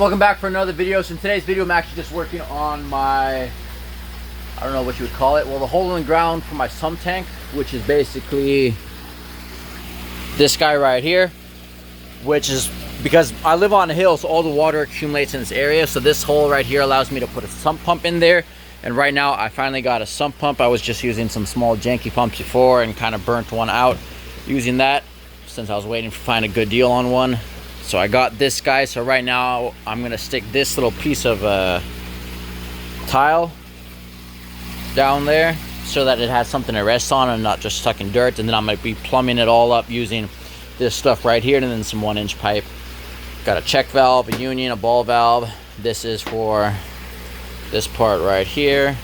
Welcome back for another video. So in today's video I'm actually just working on my, I don't know what you would call it, well, the hole in the ground for my sump tank, which is basically this guy right here, which is because I live on a hill, so all the water accumulates in this area. So this hole right here allows me to put a sump pump in there, and right now I finally got a sump pump. I was just using some small janky pumps before and kind of burnt one out using that since I was waiting to find a good deal on one. So I got this guy. So right now I'm gonna stick this little piece of tile down there so that it has something to rest on and not just stuck in dirt. And then I'm gonna be plumbing it all up using this stuff right here, and then some 1-inch pipe. Got a check valve, a union, a ball valve. This is for this part right here,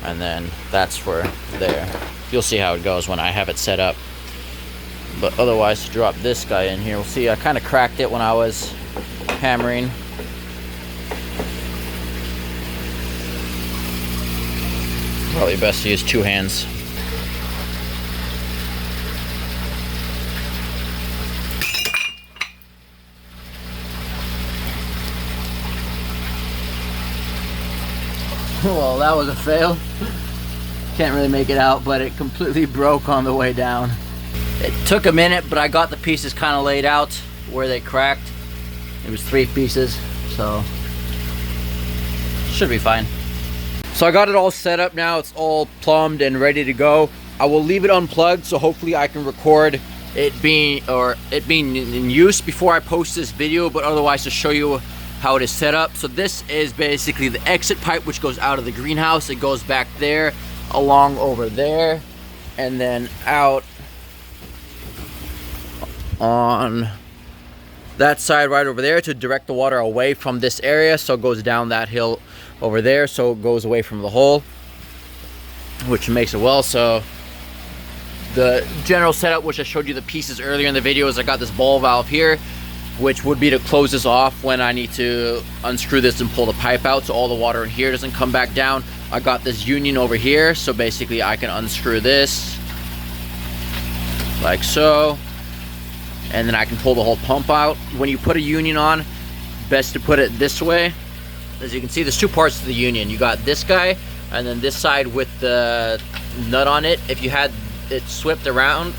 and then that's for there. You'll see how it goes when I have it set up. But otherwise, to drop this guy in here, we'll see. I kind of cracked it when I was hammering. Probably best to use two hands. Well, that was a fail. Can't really make it out, but it completely broke on the way down. It took a minute, but I got the pieces kind of laid out where they cracked. It was 3 pieces, so should be fine. So I got it all set up now. It's all plumbed and ready to go. I will leave it unplugged, so hopefully I can record it being in use before I post this video, but otherwise to show you how it is set up. So this is basically the exit pipe which goes out of the greenhouse. It goes back there, along over there, and then out on that side right over there to direct the water away from this area. So it goes down that hill over there, so it goes away from the hole, which makes it well. So the general setup, which I showed you the pieces earlier in the video, is I got this ball valve here, which would be to close this off when I need to unscrew this and pull the pipe out so all the water in here doesn't come back down. I got this union over here, so basically I can unscrew this like so, and then I can pull the whole pump out. When you put a union on, best to put it this way. As you can see, there's 2 parts to the union. You got this guy, and then this side with the nut on it. If you had it flipped around,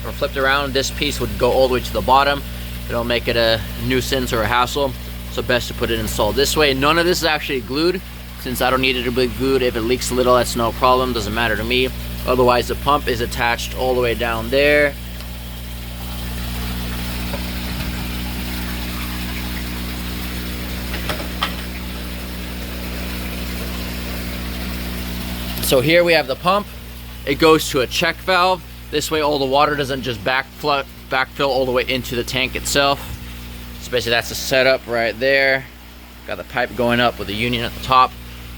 this piece would go all the way to the bottom. It'll make it a nuisance or a hassle, so best to put it installed this way. None of this is actually glued, since I don't need it to be glued. If it leaks a little, that's no problem, doesn't matter to me. Otherwise, the pump is attached all the way down there. So here we have the pump. It goes to a check valve. This way all the water doesn't just backfill all the way into the tank itself. So basically that's the setup right there. Got the pipe going up with the union at the top.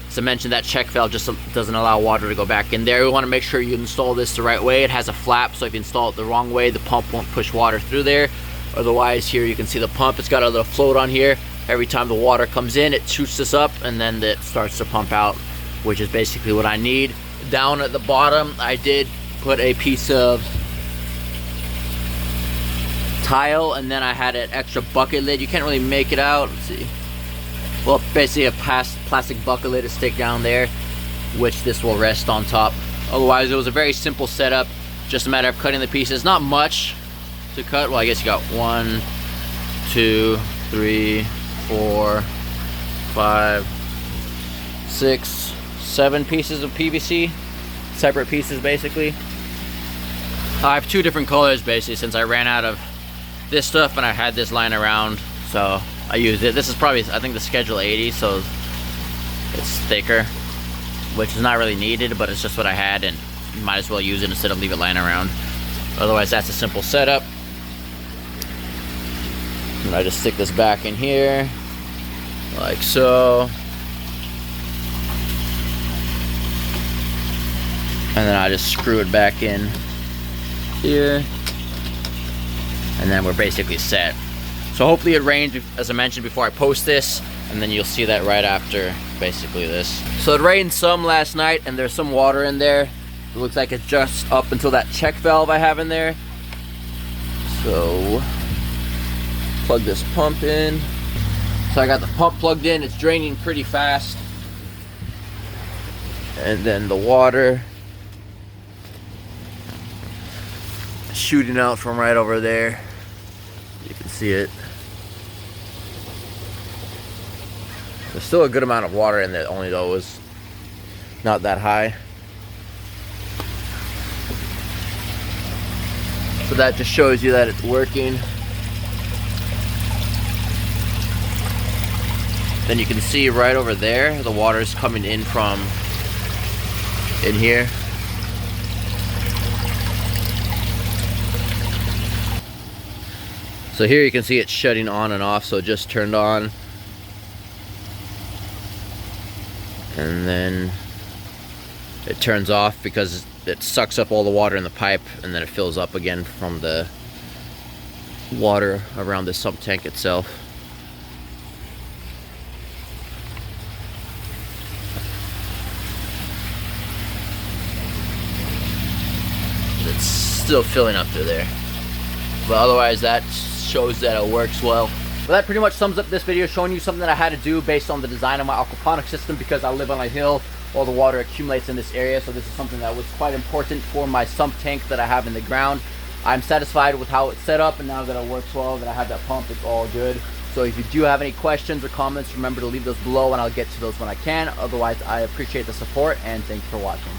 As I mentioned, that check valve just doesn't allow water to go back in there. We want to make sure you install this the right way. It has a flap, so if you install it the wrong way, the pump won't push water through there. Otherwise, here you can see the pump. It's got a little float on here. Every time the water comes in, it shoots this up, and then it starts to pump out, which is basically what I need. Down at the bottom, I did put a piece of tile, and then I had an extra bucket lid. You can't really make it out. Let's see. Well, basically a plastic bucket lid to stick down there, which this will rest on top. Otherwise, it was a very simple setup. Just a matter of cutting the pieces. Not much to cut. Well, I guess you got 1, 2, 3, 4, 5, 6, 7 pieces of PVC, separate pieces basically. I have 2 different colors basically, since I ran out of this stuff and I had this lying around, so I used it. This is probably, I think, the Schedule 80, so it's thicker, which is not really needed, but it's just what I had, and you might as well use it instead of leave it lying around. Otherwise, that's a simple setup. And I just stick this back in here like so. And then I just screw it back in here, and then we're basically set. So hopefully it rains, as I mentioned, before I post this, and then you'll see that right after basically this. So it rained some last night, and there's some water in there. It looks like it's just up until that check valve I have in there. So plug this pump in. So I got the pump plugged in, it's draining pretty fast. And then the water shooting out from right over there. You can see it. There's still a good amount of water in there, only though it was not that high. So that just shows you that it's working. Then you can see right over there, the water is coming in from in here. So here you can see it shutting on and off, so it just turned on. And then it turns off because it sucks up all the water in the pipe, and then it fills up again from the water around the sump tank itself. It's still filling up through there, but otherwise that shows that it works well. Well, that pretty much sums up this video, showing you something that I had to do based on the design of my aquaponic system. Because I live on a hill, all the water accumulates in this area, so this is something that was quite important for my sump tank that I have in the ground. I'm satisfied with how it's set up, and now that it works well, that I have that pump, it's all good. So if you do have any questions or comments, remember to leave those below and I'll get to those when I can. Otherwise, I appreciate the support and thanks for watching.